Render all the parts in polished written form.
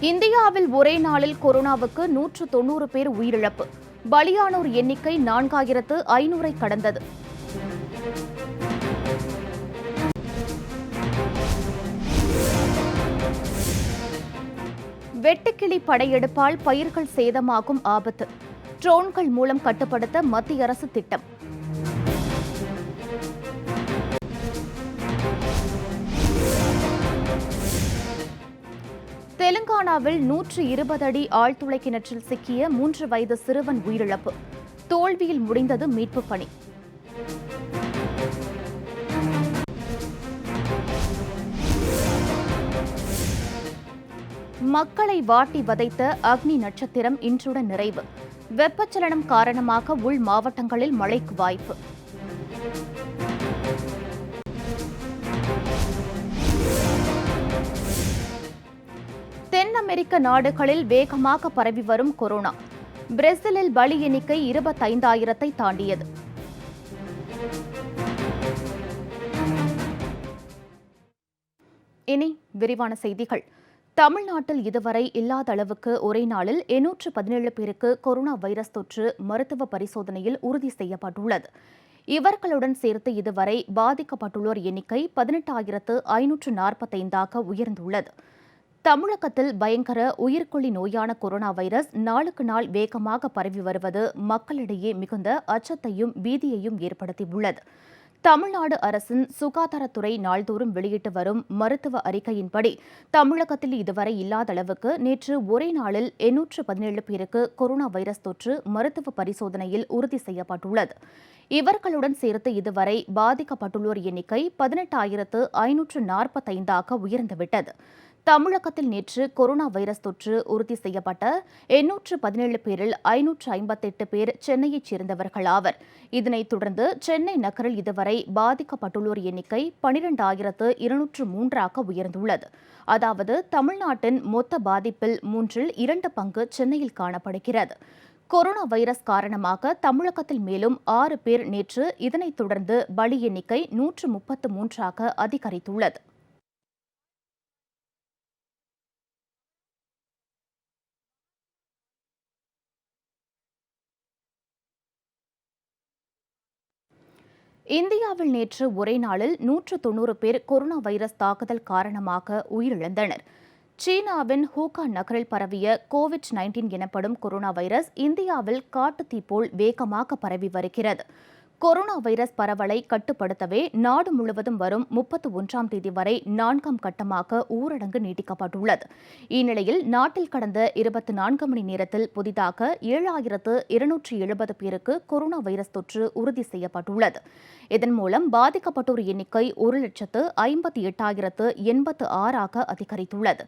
இந்தியாவில் ஒரே நாளில் கொரோனாவுக்கு 190 பேர் உயிரிழப்பு. பலியானோர் எண்ணிக்கை 4500 கடந்தது. வெட்டுக்கிளி படையெடுப்பால் பயிர்கள் சேதமாகும் ஆபத்து. ட்ரோன்கள் மூலம் கட்டுப்படுத்த மத்திய அரசு திட்டம். தெலுங்கானாவில் 120 அடி ஆழ்துளை கிணற்றில் சிக்கிய 3 வயது சிறுவன் உயிரிழப்பு. தோல்வியில் முடிந்தது மீட்புப் பணி. மக்களை வாட்டி வதைத்த அக்னி நட்சத்திரம் இன்றுடன் நிறைவு. வெப்பச்சலனம் காரணமாக உள் மாவட்டங்களில் மழைக்கு வாய்ப்பு. தென் அமெரிக்க நாடுகளில் வேகமாக பரவி வரும் கொரோனா. பிரேசிலில் பலி எண்ணிக்கை 25,000 தாண்டியது. இனி விரிவான செய்திகள். தமிழ்நாட்டில் இதுவரை இல்லாத அளவுக்கு ஒரே நாளில் 817 பேருக்கு கொரோனா வைரஸ் தொற்று மருத்துவ பரிசோதனையில் உறுதி செய்யப்பட்டுள்ளது. இவர்களுடன் சேர்த்து இதுவரை பாதிக்கப்பட்டுள்ளோர் எண்ணிக்கை 18,545 உயர்ந்துள்ளது. தமிழகத்தில் பயங்கர உயிர்கொல்லி நோயான கொரோனா வைரஸ் நாளுக்கு நாள் வேகமாக பரவி வருவது மக்களிடையே மிகுந்த அச்சத்தையும் பீதியையும் ஏற்படுத்தியுள்ளது. தமிழ்நாடு அரசின் சுகாதாரத்துறை நாள்தோறும் வெளியிட்டு வரும் மருத்துவ அறிக்கையின்படி தமிழகத்தில் இதுவரை இல்லாத அளவுக்கு நேற்று ஒரே நாளில் 817 பேருக்கு கொரோனா வைரஸ் தொற்று மருத்துவ பரிசோதனையில் உறுதி செய்யப்பட்டுள்ளது. இவர்களுடன் சேர்த்து இதுவரை பாதிக்கப்பட்டுள்ளோர் எண்ணிக்கை 18,545 உயர்ந்துவிட்டது. தமிழகத்தில் நேற்று கொரோனா வைரஸ் தொற்று உறுதி செய்யப்பட்ட 817 பேரில் 558 பேர் சென்னையைச் சேர்ந்தவர்கள் ஆவர். இதனைத் தொடர்ந்து சென்னை நகரில் இதுவரை பாதிக்கப்பட்டுள்ளோர் எண்ணிக்கை 12,203 உயர்ந்துள்ளது. அதாவது தமிழ்நாட்டின் மொத்த பாதிப்பில் 2 பங்கு சென்னையில் காணப்படுகிறது. கொரோனா வைரஸ் காரணமாக தமிழகத்தில் மேலும் 6 பேர் நேற்று, இதனைத் தொடர்ந்து பலி எண்ணிக்கை 133 அதிகரித்துள்ளது. இந்தியாவில் நேற்று ஒரே நாளில் 190 பேர் கொரோனா வைரஸ் தாக்குதல் காரணமாக உயிரிழந்தனர். சீனாவின் ஹூகான் நகரில் பரவிய கோவிட்-19 எனப்படும் கொரோனா வைரஸ் இந்தியாவில் காட்டுத்தீ போல் வேகமாக பரவி வருகிறது. கொரோனா வைரஸ் பரவலை கட்டுப்படுத்தவே நாடு முழுவதும் வரும் 31ஆம் தேதி வரை 4ஆம் கட்டமாக ஊரடங்கு நீட்டிக்கப்பட்டுள்ளது. இந்நிலையில் நாட்டில் கடந்த 24 மணி நேரத்தில் புதிதாக 7,270 பேருக்கு கொரோனா வைரஸ் தொற்று உறுதி செய்யப்பட்டுள்ளது. இதன் மூலம் பாதிக்கப்பட்டோர் எண்ணிக்கை 1,58,086 அதிகரித்துள்ளது.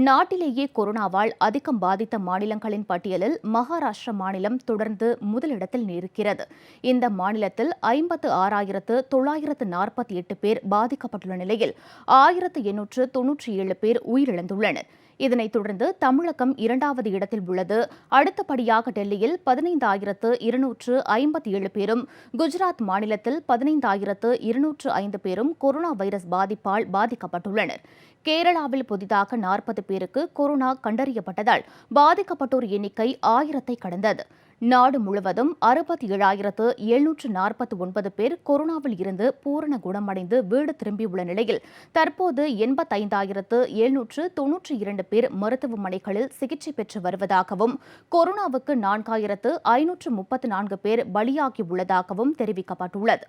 நாட்டிலேயே கொரோனாவால் அதிகம் பாதித்த மாநிலங்களின் பட்டியலில் மகாராஷ்டிரா மாநிலம் தொடர்ந்து முதலிடத்தில் இருக்கிறது. இந்த மாநிலத்தில் 56,948 பேர் பாதிக்கப்பட்டுள்ள நிலையில் 1,897 பேர் உயிரிழந்துள்ளனர். இதனைத் தொடர்ந்து தமிழகம் 2வது இடத்தில் உள்ளது. அடுத்தபடியாக டெல்லியில் 15,257 பேரும், குஜராத் மாநிலத்தில் 15,205 பேரும் கொரோனா வைரஸ் பாதிப்பால் பாதிக்கப்பட்டுள்ளனர். கேரளாவில் புதிதாக 40 பேருக்கு கொரோனா கண்டறியப்பட்டதால் பாதிக்கப்பட்டோர் எண்ணிக்கை 1000 கடந்தது. நாடு முழுவதும் 67,749 பேர் கொரோனாவில் இருந்து பூரண குணமடைந்து வீடு திரும்பியுள்ள நிலையில் தற்போது 85,792 பேர் மருத்துவமனைகளில் சிகிச்சை பெற்று வருவதாகவும் கொரோனாவுக்கு 4,534 பேர் பலியாகியுள்ளதாகவும் தெரிவிக்கப்பட்டுள்ளது.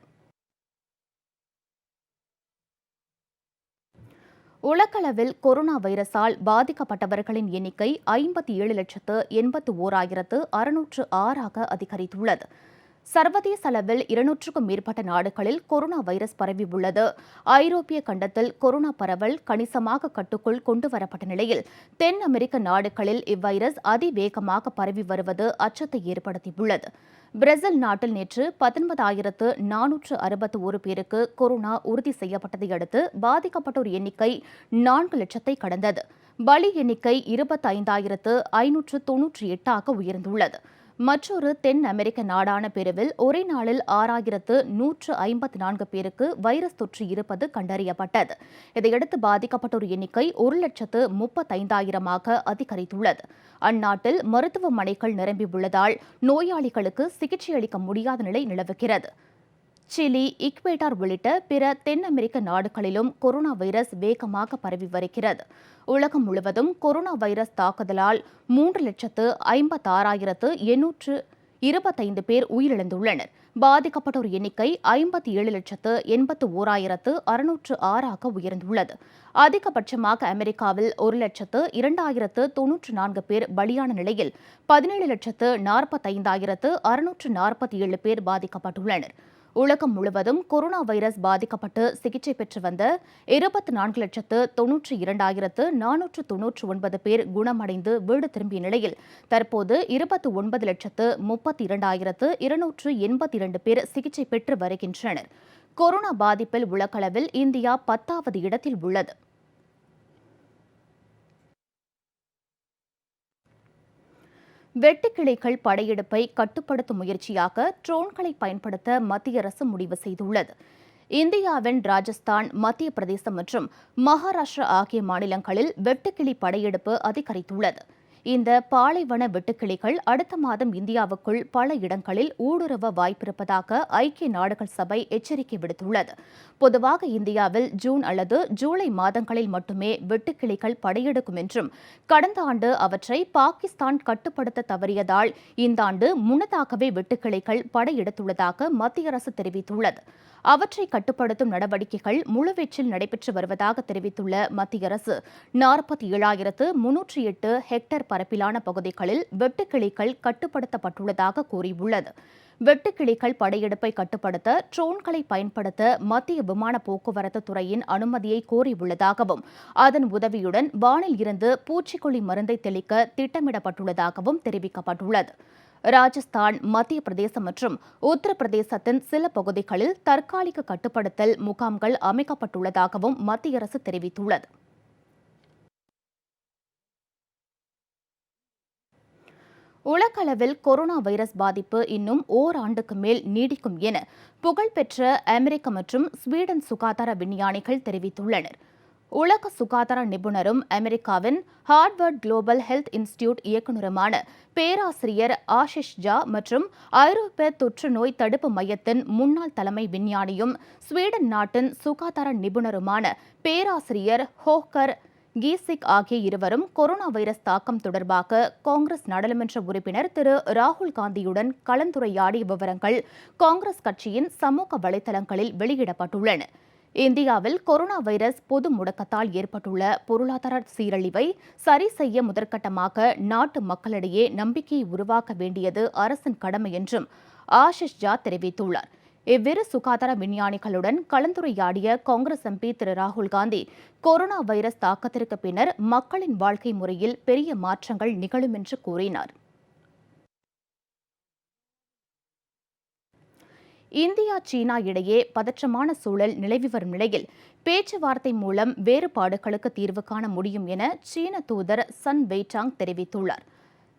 உலகளவில் கொரோனா வைரஸால் பாதிக்கப்பட்டவர்களின் எண்ணிக்கை 57,81,606 அதிகரித்துள்ளது. சர்வதேச அளவில் 200க்கும் மேற்பட்ட நாடுகளில் கொரோனா வைரஸ் பரவியுள்ளது. ஐரோப்பிய கண்டத்தில் கொரோனா பரவல் கணிசமாக கட்டுக்குள் கொண்டுவரப்பட்ட நிலையில் தென் அமெரிக்க நாடுகளில் இவ்வைரஸ் அதிவேகமாக பரவி வருவது அச்சத்தை ஏற்படுத்தியுள்ளது. பிரேசில் நாட்டில் நேற்று 19,461 பேருக்கு கொரோனா உறுதி செய்யப்பட்டதை அடுத்து பாதிக்கப்பட்டோர் எண்ணிக்கை 4 லட்சத்தை கடந்தது. பலி எண்ணிக்கை 25,598 உயர்ந்துள்ளது. மற்றொரு தென் அமெரிக்க நாடான பெருவில் ஒரே நாளில் 6,154 பேருக்கு வைரஸ் தொற்று இருப்பது கண்டறியப்பட்டது. இதையடுத்து பாதிக்கப்பட்டோர் எண்ணிக்கை 1,35,000 அதிகரித்துள்ளது. அந்நாட்டில் மருத்துவமனைகள் நிரம்பியுள்ளதால் நோயாளிகளுக்கு சிகிச்சை அளிக்க முடியாத நிலை நிலவுகிறது. சிலி, ஈக்வேடார் உள்ளிட்ட பிற தென் அமெரிக்க நாடுகளிலும் கொரோனா வைரஸ் வேகமாக பரவி வருகிறது. உலகம் முழுவதும் கொரோனா வைரஸ் தாக்குதலால் 3,56,825 பேர் உயிரிழந்துள்ளனர். பாதிக்கப்பட்டோர் எண்ணிக்கை 57,81,606 உயர்ந்துள்ளது. அதிகபட்சமாக அமெரிக்காவில் 1,02,094 பேர் பலியான நிலையில் 17,45,647 பேர் பாதிக்கப்பட்டுள்ளனர். உலகம் முழுவதும் கொரோனா வைரஸ் பாதிக்கப்பட்டு சிகிச்சை பெற்று வந்த 24,92,499 பேர் குணமடைந்து வீடு திரும்பிய நிலையில் தற்போது 29,32,282 பேர் சிகிச்சை பெற்று வருகின்றனர். கொரோனா பாதிப்பில் உலகளவில் இந்தியா 10வது இடத்தில் உள்ளது. வெட்டுக்கிளிகள் படையெடுப்பை கட்டுப்படுத்தும் முயற்சியாக ட்ரோன்களை பயன்படுத்த மத்திய அரசு முடிவு செய்துள்ளது. இந்தியாவின் ராஜஸ்தான், மத்திய பிரதேசம் மற்றும் மகாராஷ்டிரா ஆகிய மாநிலங்களில் வெட்டுக்கிளி படையெடுப்பு அதிகரித்துள்ளது. இந்த பாலைவன வெட்டுக்கிளிகள் அடுத்த மாதம் இந்தியாவுக்குள் பல இடங்களில் ஊடுருவ வாய்ப்பிருப்பதாக ஐக்கிய நாடுகள் சபை எச்சரிக்கை விடுத்துள்ளது. பொதுவாக இந்தியாவில் ஜூன் அல்லது ஜூலை மாதங்களில் மட்டுமே வெட்டுக்கிளிகள் படையெடுக்கும் என்றும் கடந்த ஆண்டு அவற்றை பாகிஸ்தான் கட்டுப்படுத்த தவறியதால் இந்த ஆண்டு முன்னதாகவே வெட்டுக்கிளிகள் படையெடுத்துள்ளதாக மத்திய அரசு தெரிவித்துள்ளது. அவற்றை கட்டுப்படுத்தும் நடவடிக்கைகள் முழுவீச்சில் நடைபெற்று வருவதாக தெரிவித்துள்ள மத்திய அரசு 47,308 ஹெக்டேர் பரப்பிலான பகுதிகளில் வெட்டுக்கிளிகள் கட்டுப்படுத்தப்பட்டுள்ளதாக கூறியுள்ளது. வெட்டுக்கிளிகள் படையெடுப்பை கட்டுப்படுத்த ட்ரோன்களை பயன்படுத்த மத்திய விமான போக்குவரத்து துறையின் அனுமதியை கோரியுள்ளதாகவும் அதன் உதவியுடன் வானில் இருந்து பூச்சிக்கொல்லி மருந்தை தெளிக்க திட்டமிடப்பட்டுள்ளதாகவும் தெரிவிக்கப்பட்டுள்ளது. ராஜஸ்தான், மத்திய பிரதேசம் மற்றும் உத்தரப்பிரதேசத்தின் சில பகுதிகளில் தற்காலிக கட்டுப்படுத்தல் முகாம்கள் அமைக்கப்பட்டுள்ளதாகவும் மத்திய அரசு தெரிவித்துள்ளது. உலகளவில் கொரோனா வைரஸ் பாதிப்பு இன்னும் ஓராண்டுக்கு மேல் நீடிக்கும் என புகழ்பெற்ற அமெரிக்க மற்றும் ஸ்வீடன் சுகாதார விஞ்ஞானிகள் தெரிவித்துள்ளனர். உலக சுகாதார நிபுணரும் அமெரிக்காவின் ஹார்வர்ட் குளோபல் ஹெல்த் இன்ஸ்டிடியூட் இயக்குநருமான பேராசிரியர் ஆஷிஷ் ஜா மற்றும் ஐரோப்பிய தொற்று நோய் தடுப்பு மையத்தின் முன்னாள் தலைமை விஞ்ஞானியும் ஸ்வீடன் நாட்டின் சுகாதார நிபுணருமான பேராசிரியர் ஹோக்கர் கீசிக் ஆகிய இருவரும் கொரோனா வைரஸ் தாக்கம் தொடர்பாக காங்கிரஸ் நாடாளுமன்ற உறுப்பினர் திரு ராகுல் காந்தியுடன் கலந்துரையாடிய விவரங்கள் காங்கிரஸ் கட்சியின் சமூக வலைதளங்களில் வெளியிடப்பட்டுள்ளன. இந்தியாவில் கொரோனா வைரஸ் பொது முடக்கத்தால் ஏற்பட்டுள்ள பொருளாதார சீரழிவை சரி செய்ய முதற்கட்டமாக நாட்டு மக்களிடையே நம்பிக்கையை உருவாக்க வேண்டியது அரசின் கடமை என்றும் ஆஷிஷ் ஜா தெரிவித்துள்ளார். இவ்விரு சுகாதார விஞ்ஞானிகளுடன் கலந்துரையாடிய காங்கிரஸ் எம்பி திரு ராகுல் காந்தி கொரோனா வைரஸ் தாக்கத்திற்கு பின்னர் மக்களின் வாழ்க்கை முறையில் பெரிய மாற்றங்கள் நிகழும் என்று கூறினார். இந்தியா, சீனா இடையே பதற்றமான சூழல் நிலவி வரும் நிலையில் பேச்சுவார்த்தை மூலம் வேறுபாடுகளுக்கு தீர்வு காண முடியும் என சீன தூதர் சன் வெய்டாங் தெரிவித்துள்ளார்.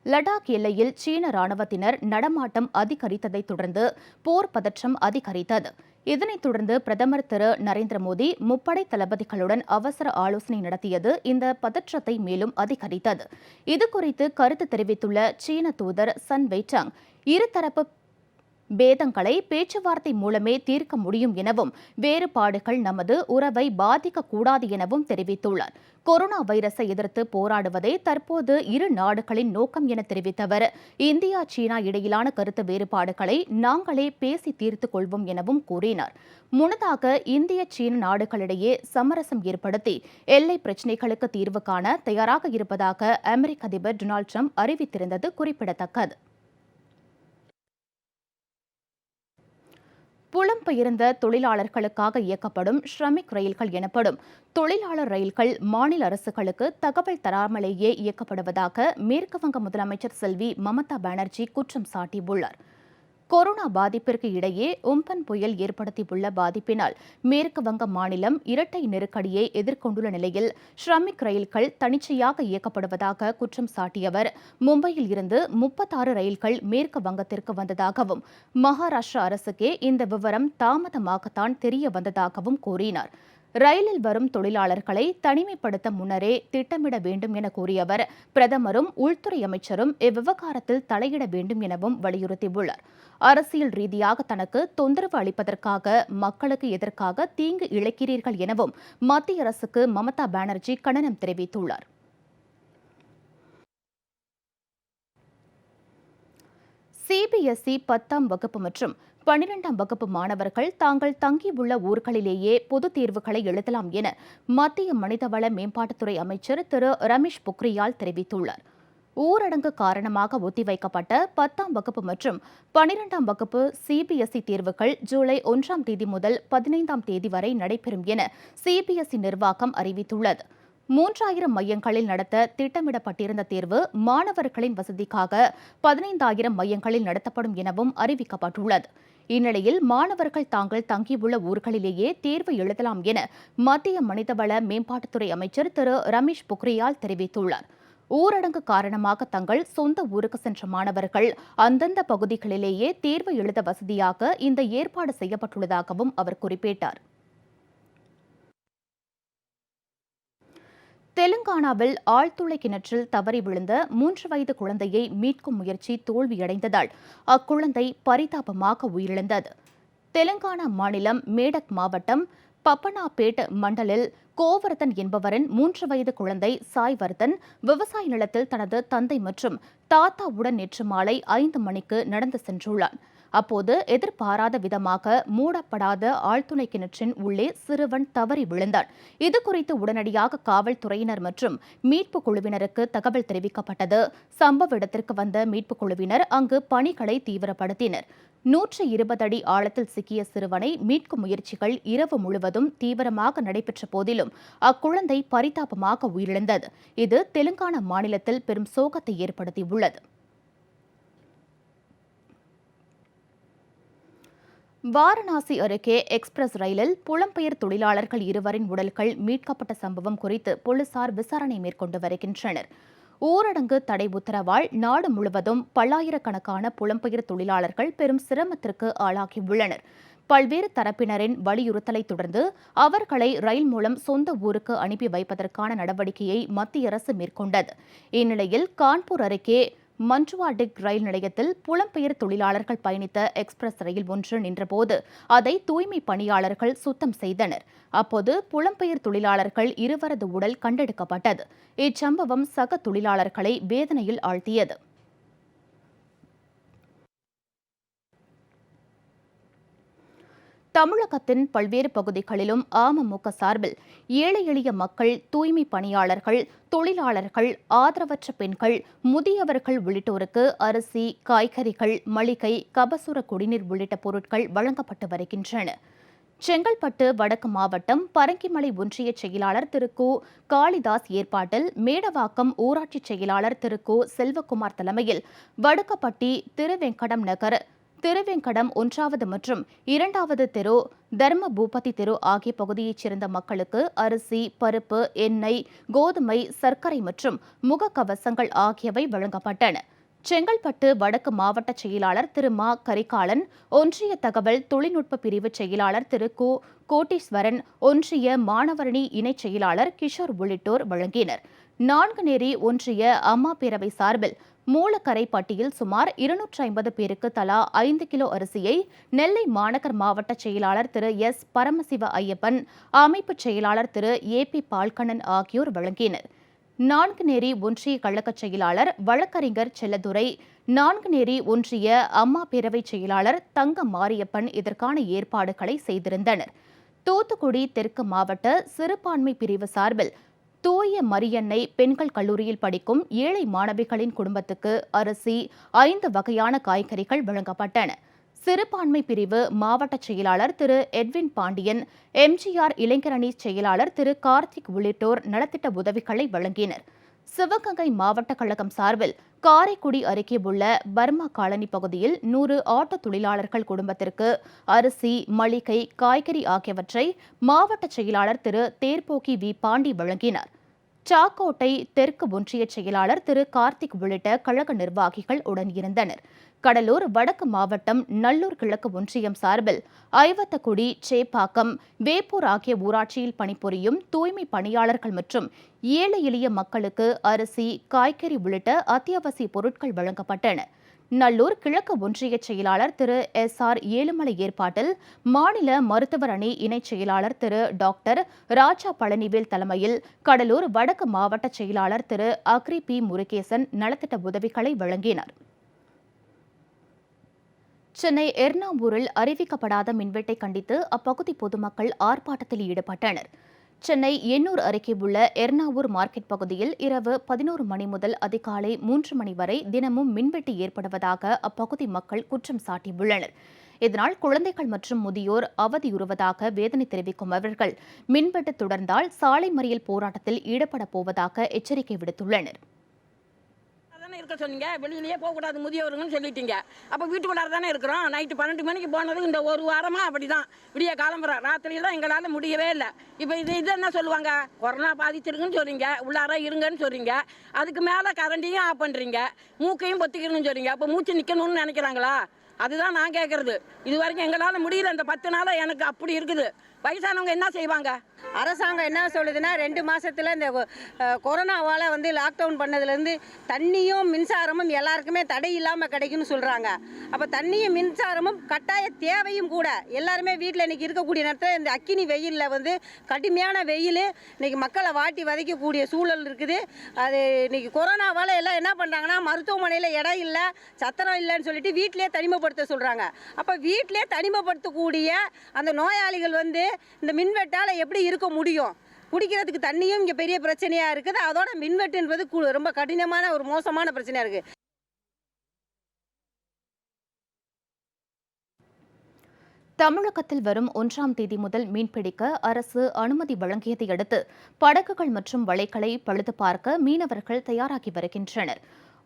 லடாக் எல்லையில் சீன ராணுவத்தினர் நடமாட்டம் அதிகரித்ததைத் தொடர்ந்து போர் பதற்றம் அதிகரித்தது. இதனைத் தொடர்ந்து பிரதமர் திரு நரேந்திர மோடி முப்படை தளபதிகளுடன் அவசர ஆலோசனை நடத்தியது இந்த பதற்றத்தை மேலும் அதிகரித்தது. இதுகுறித்து கருத்து தெரிவித்துள்ள சீன தூதர் சன் வெய்டாங் இருதரப்பு பேதங்களை பேச்சுவார்த்தை மூலமே தீர்க்க முடியும் எனவும் வேறுபாடுகள் நமது உறவை பாதிக்கக்கூடாது எனவும் தெரிவித்துள்ளார். கொரோனா வைரஸை எதிர்த்து போராடுவதே தற்போது இரு நாடுகளின் நோக்கம் என தெரிவித்தவர் இந்தியா, சீனா இடையிலான கருத்து வேறுபாடுகளை நாங்களே பேசி தீர்த்துக் கொள்வோம் எனவும் கூறினார். முன்னதாக இந்திய, சீன நாடுகளிடையே சமரசம் ஏற்படுத்தி எல்லை பிரச்சினைகளுக்கு தீர்வு காண தயாராக இருப்பதாக அமெரிக்க அதிபர் டொனால்டு டிரம்ப் அறிவித்திருந்தது குறிப்பிடத்தக்கது. புலம்பெயர்ந்த தொழிலாளர்களுக்காக இயக்கப்படும் ஷ்ரமிக் ரயில்கள் எனப்படும் தொழிலாளர் ரயில்கள் மாநில அரசுகளுக்கு தகவல் தராமலேயே இயக்கப்படுவதாக மேற்குவங்க முதலமைச்சர் செல்வி மமதா பானர்ஜி குற்றம் சாட்டியுள்ளார். கொரோனா பாதிப்பிற்கு இடையே உம்பன் புயல் ஏற்படுத்தியுள்ள பாதிப்பினால் மேற்கு வங்க மாநிலம் இரட்டை நெருக்கடியை எதிர்கொண்டுள்ள நிலையில் ஷ்ரமிக் ரயில்கள் தனிச்சையாக இயக்கப்படுவதாக குற்றம் சாட்டியவர் மும்பையில் இருந்து 36 ரயில்கள் மேற்கு வங்கத்திற்கு வந்ததாகவும் மகாராஷ்டிரா அரசுக்கே இந்த விவரம் தாமதமாகத்தான் தெரிய வந்ததாகவும் கூறினார். ரயிலில் வரும் தொழிலாளர்களை தனிமைப்படுத்த முன்னரே திட்டமிட வேண்டும் என கூறிய அவர் பிரதமரும் உள்துறை அமைச்சரும் இவ்விவகாரத்தில் தலையிட வேண்டும் எனவும் வலியுறுத்தியுள்ளார். அரசியல் ரீதியாக தனக்கு தொந்தரவு அளிப்பதற்காக மக்களுக்கு எதற்காக தீங்கு இழைக்கிறீர்கள் எனவும் மத்திய அரசுக்கு மமதா பானர்ஜி கண்டனம் தெரிவித்துள்ளார். சிபிஎஸ்இ 10ஆம் வகுப்பு மற்றும் 12ஆம் வகுப்பு மாணவர்கள் தாங்கள் தங்கியுள்ள ஊர்களிலேயே பொதுத் தேர்வுகளை எழுதலாம் என மத்திய மனிதவள மேம்பாட்டுத்துறை அமைச்சர் திரு ரமேஷ் பொக்ரியால் தெரிவித்துள்ளார். ஊரடங்கு காரணமாக ஒத்திவைக்கப்பட்ட 10ஆம் வகுப்பு மற்றும் 12ஆம் வகுப்பு சிபிஎஸ்இ தேர்வுகள் ஜூலை 1ஆம் தேதி முதல் 15ஆம் தேதி வரை நடைபெறும் என சிபிஎஸ்இ நிர்வாகம் அறிவித்துள்ளது. 3000 மையங்களில் நடத்த திட்டமிடப்பட்டிருந்த தேர்வு மாணவர்களின் வசதிக்காக 15000 மையங்களில் நடத்தப்படும் எனவும் அறிவிக்கப்பட்டுள்ளது. இந்நிலையில் மாணவர்கள் தாங்கள் தங்கியுள்ள ஊர்களிலேயே தேர்வு எழுதலாம் என மத்திய மனிதவள மேம்பாட்டுத்துறை அமைச்சர் திரு ரமேஷ் பொக்ரியால் தெரிவித்துள்ளார். ஊரடங்கு காரணமாக தங்கள் சொந்த ஊருக்கு சென்ற மாணவர்கள் அந்தந்த பகுதிகளிலேயே தேர்வு எழுத வசதியாக இந்த ஏற்பாடு செய்யப்பட்டுள்ளதாகவும் அவர் குறிப்பிட்டார். தெலுங்கானாவில் ஆழ்துளை கிணற்றில் தவறி விழுந்த 3 வயது குழந்தையை மீட்கும் முயற்சி தோல்வியடைந்ததால் அக்குழந்தை பரிதாபமாக உயிரிழந்தது. தெலுங்கானா மாநிலம் மேடக் மாவட்டம் பப்பனாபேட் மண்டலில் கோவர்தன் என்பவரின் 3 வயது குழந்தை சாய்வர்தன் விவசாய நிலத்தில் தனது தந்தை மற்றும் தாத்தாவுடன் நேற்று மாலை 5 மணிக்கு நடந்து சென்றுள்ளான். அப்போது எதிர்பாராத விதமாக மூடப்படாத ஆழ்துளை கிணற்றின் உள்ளே சிறுவன் தவறி விழுந்தான். இதுகுறித்து உடனடியாக காவல்துறையினர் மற்றும் மீட்புக் குழுவினருக்கு தகவல் தெரிவிக்கப்பட்டது. சம்பவ இடத்திற்கு வந்த மீட்புக் குழுவினர் அங்கு பணிகளை தீவிரப்படுத்தினர். 120 அடி ஆழத்தில் சிக்கிய சிறுவனை மீட்கும் முயற்சிகள் இரவு முழுவதும் தீவிரமாக நடைபெற்ற போதிலும் அக்குழந்தை பரிதாபமாக உயிரிழந்தது. இது தெலுங்கானா மாநிலத்தில் பெரும் சோகத்தை ஏற்படுத்தியுள்ளது. வாரணாசி அருகே எக்ஸ்பிரஸ் ரயிலில் புலம்பெயர் தொழிலாளர்கள் 2 உடல்கள் மீட்கப்பட்ட சம்பவம் குறித்து போலீசார் விசாரணை மேற்கொண்டு வருகின்றனர். ஊரடங்கு தடை உத்தரவால் நாடு முழுவதும் பல்லாயிரக்கணக்கான புலம்பெயர் தொழிலாளர்கள் பெரும் சிரமத்திற்கு ஆளாகியுள்ளனர். பல்வேறு தரப்பினரின் வலியுறுத்தலை தொடர்ந்து அவர்களை ரயில் மூலம் சொந்த ஊருக்கு அனுப்பி வைப்பதற்கான நடவடிக்கையை மத்திய அரசு மேற்கொண்டது. இந்நிலையில் கான்பூர் அருகே மஞ்சுவாடிக் ரயில் நிலையத்தில் புலம்பெயர் தொழிலாளர்கள் பயணித்த எக்ஸ்பிரஸ் ரயில் ஒன்று நின்றபோது அதை தூய்மை பணியாளர்கள் சுத்தம் செய்தனர். அப்போது புலம்பெயர் தொழிலாளர்கள் 2 உடல் கண்டெடுக்கப்பட்டது. இச்சம்பவம் சக தொழிலாளர்களை வேதனையில் ஆழ்த்தியது. தமிழகத்தின் பல்வேறு பகுதிகளிலும் அமமுக சார்பில் ஏழை எளிய மக்கள், தூய்மை பணியாளர்கள், தொழிலாளர்கள், ஆதரவற்ற பெண்கள், முதியவர்கள் உள்ளிட்டோருக்கு அரிசி, காய்கறிகள், மளிகை, கபசுர குடிநீர் உள்ளிட்ட பொருட்கள் வழங்கப்பட்டு வருகின்றன. செங்கல்பட்டு வடக்கு மாவட்டம் பரங்கிமலை ஒன்றிய செயலாளர் திரு கு காளிதாஸ் ஏற்பாட்டில் மேடவாக்கம் ஊராட்சி செயலாளர் திரு கு செல்வகுமார் தலைமையில் வடுக்கப்பட்டி திருவெங்கடம் நகர், திருவெங்கடம் 1வது மற்றும் 2வது தெரு, தர்ம பூபதி தெரு ஆகிய பகுதியைச் சேர்ந்த மக்களுக்கு அரிசி, பருப்பு, எண்ணெய், கோதுமை, சர்க்கரை மற்றும் முகக்கவசங்கள் ஆகியவை வழங்கப்பட்டன. செங்கல்பட்டு வடக்கு மாவட்ட செயலாளர் திரு மா கரிகாலன், ஒன்றிய தகவல் தொழில்நுட்ப பிரிவு செயலாளர் திரு கு கோட்டீஸ்வரன், ஒன்றிய மாணவரணி இணைச் செயலாளர் கிஷோர் உள்ளிட்டோர் வழங்கினர். நான்குநேரி ஒன்றிய அம்மா பேரவை சார்பில் மூலக்கரைப்பட்டியில் சுமார் 250 பேருக்கு தலா 5 கிலோ அரிசியை நெல்லை மாநகர் மாவட்ட செயலாளர் திரு எஸ் பரமசிவ ஐயப்பன், அமைப்பு செயலாளர் திரு ஏ பி பால்கண்ணன் ஆகியோர் வழங்கினர். நான்குநேரி ஒன்றிய கழக செயலாளர் வழக்கறிஞர் செல்லதுரை, நான்குநேரி ஒன்றிய அம்மா பேரவை செயலாளர் தங்க மாரியப்பன் இதற்கான ஏற்பாடுகளை செய்திருந்தனர். தூத்துக்குடி தெற்கு மாவட்ட சிறுபான்மை பிரிவு சார்பில் தூய மரியன்னை பெண்கள் கல்லூரியில் படிக்கும் ஏழை மாணவிகளின் குடும்பத்துக்கு அரிசி, 5 வகையான காய்கறிகள் வழங்கப்பட்டன. சிறுபான்மை பிரிவு மாவட்ட செயலாளர் திரு எட்வின் பாண்டியன், எம்ஜிஆர் இளைஞரணி செயலாளர் திரு கார்த்திக் உள்ளிட்டோர் நலத்திட்ட உதவிகளை வழங்கினர். சிவகங்கை மாவட்ட கழகம் சார்பில் காரைக்குடி அருகே உள்ள பர்மா காலனி பகுதியில் 100 ஆட்டோ தொழிலாளர்கள் குடும்பத்திற்கு அரிசி, மளிகை, காய்கறி ஆகியவற்றை மாவட்ட செயலாளர் திரு தேர்போக்கி வி பாண்டி வழங்கினார். சாக்கோட்டை தெற்கு ஒன்றிய செயலாளர் திரு கார்த்திக் உள்ளிட்ட கழக நிர்வாகிகள் உடன் இருந்தனர். கடலூர் வடக்கு மாவட்டம் நல்லூர் கிழக்கு ஒன்றியம் சார்பில் ஐவத்தக்குடி, சேப்பாக்கம், வேப்பூர் ஆகிய ஊராட்சியில் பணிபுரியும் தூய்மை பணியாளர்கள் மற்றும் ஏழை எளிய மக்களுக்கு அரிசி, காய்கறி உள்ளிட்ட அத்தியாவசிய பொருட்கள் வழங்கப்பட்டன. நல்லூர் கிழக்கு ஒன்றிய செயலாளர் திரு SR ஏழுமலை ஏற்பாட்டில் மாநில மருத்துவர் அணி இணைச் செயலாளர் திரு டாக்டர் ராஜா பழனிவேல் தலைமையில் கடலூர் வடக்கு மாவட்ட செயலாளர் திரு அக்ரி பி முருகேசன் நலத்திட்ட உதவிகளை வழங்கினார். சென்னை எர்ணாவூரில் அறிவிக்கப்படாத மின்வெட்டை கண்டித்து அப்பகுதி பொதுமக்கள் ஆர்ப்பாட்டத்தில் ஈடுபட்டனர். சென்னை எண்ணூர் அருகே உள்ள எர்ணாவூர் மார்க்கெட் பகுதியில் இரவு 11 மணி முதல் அதிகாலை 3 மணி வரை தினமும் மின்வெட்டு ஏற்படுவதாக அப்பகுதி மக்கள் குற்றம் சாட்டியுள்ளனர். இதனால் குழந்தைகள் மற்றும் முதியோர் அவதியுறுவதாக வேதனை தெரிவிக்கும் அவர்கள் மின்வெட்டு தொடர்ந்தால் சாலை மறியல் போராட்டத்தில் ஈடுபடப் போவதாக எச்சரிக்கை விடுத்துள்ளனர். இருக்க சொன்னீங்க, வெளியிலேயே போகக்கூடாது முதியவருங்கன்னு சொல்லிட்டீங்க. அப்போ வீட்டுக்குள்ளார தானே இருக்கிறோம். நைட்டு 12 மணிக்கு போனது இந்த ஒரு வாரமா அப்படிதான். விடிய காலம்புறோம், ராத்திரியெல்லாம் எங்களால் முடியவே இல்லை. இப்போ இது என்ன சொல்லுவாங்க, கொரோனா பாதிச்சிருக்குன்னு சொல்றீங்க, உள்ளார இருங்கன்னு சொல்றீங்க, அதுக்கு மேலே கரண்டையும் ஆஃப் பண்ணுறீங்க, மூக்கையும் பொத்திக்கணும்னு சொல்றீங்க. அப்போ மூச்சு நிற்கணும்னு நினைக்கிறாங்களா? அதுதான் நான் கேட்கறது. இது வரைக்கும் எங்களால் முடியல. இந்த 10 நாளாக எனக்கு அப்படி இருக்குது. வயசானவங்க என்ன செய்வாங்க? அரசாங்கம் என்ன சொல்லுதுன்னா 2 மாதத்தில் இந்த கொரோனாவால் லாக்டவுன் பண்ணதுலேருந்து தண்ணியும் மின்சாரமும் எல்லாருக்குமே தடை இல்லாமல் கிடைக்குன்னு சொல்கிறாங்க. அப்போ தண்ணியும் மின்சாரமும் கட்டாய தேவையும் கூட. எல்லாருமே வீட்டில் இன்றைக்கி இருக்கக்கூடிய நேரத்தில் இந்த அக்கினி வெயிலில் கடுமையான வெயில் இன்றைக்கி மக்களை வாட்டி வதைக்கக்கூடிய சூழல் இருக்குது. அது இன்றைக்கி கொரோனாவால் எல்லாம் என்ன பண்ணுறாங்கன்னா, மருத்துவமனையில் இடம் இல்லை, சத்திரம் இல்லைன்னு சொல்லிட்டு வீட்டிலே தனிமைப்படுத்த சொல்கிறாங்க. அப்போ வீட்டிலே தனிமைப்படுத்தக்கூடிய அந்த நோயாளிகள் இந்த மின்வெட்டால் எப்படி இருக்க முடியும்? குடிக்கிறதுக்கு தண்ணியும் இங்கே பெரிய பிரச்சனையாக இருக்குது. அதோட மின்வெட்டு என்பது ரொம்ப கடினமான ஒரு மோசமான பிரச்சனையாக இருக்குது. தமிழகத்தில் வரும் 1ஆம் தேதி முதல் மீன்பிடிக்க அரசு அனுமதி வழங்கியதை அடுத்து படகுகள் மற்றும் வலைகளை பழுது பார்க்க மீனவர்கள் தயாராகி வருகின்றனர்.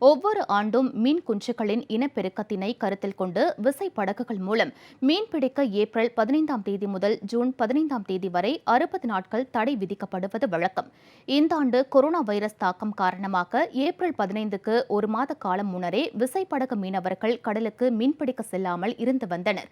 ஒவ்வொரு ஆண்டும் மீன் குஞ்சுகளின் இனப்பெருக்கத்தினை கருத்தில் கொண்டு விசை படகுகள் மூலம் மீன்பிடிக்க ஏப்ரல் 15ஆம் தேதி முதல் ஜூன் 15ஆம் தேதி வரை 60 நாட்கள் தடை விதிக்கப்படுவது வழக்கம். இந்த ஆண்டு கொரோனா வைரஸ் தாக்கம் காரணமாக ஏப்ரல் 15க்கு ஒரு மாத காலம் முன்னரே விசைப்படகு மீனவர்கள் கடலுக்கு மீன்பிடிக்க செல்லாமல் இருந்து வந்தனர்.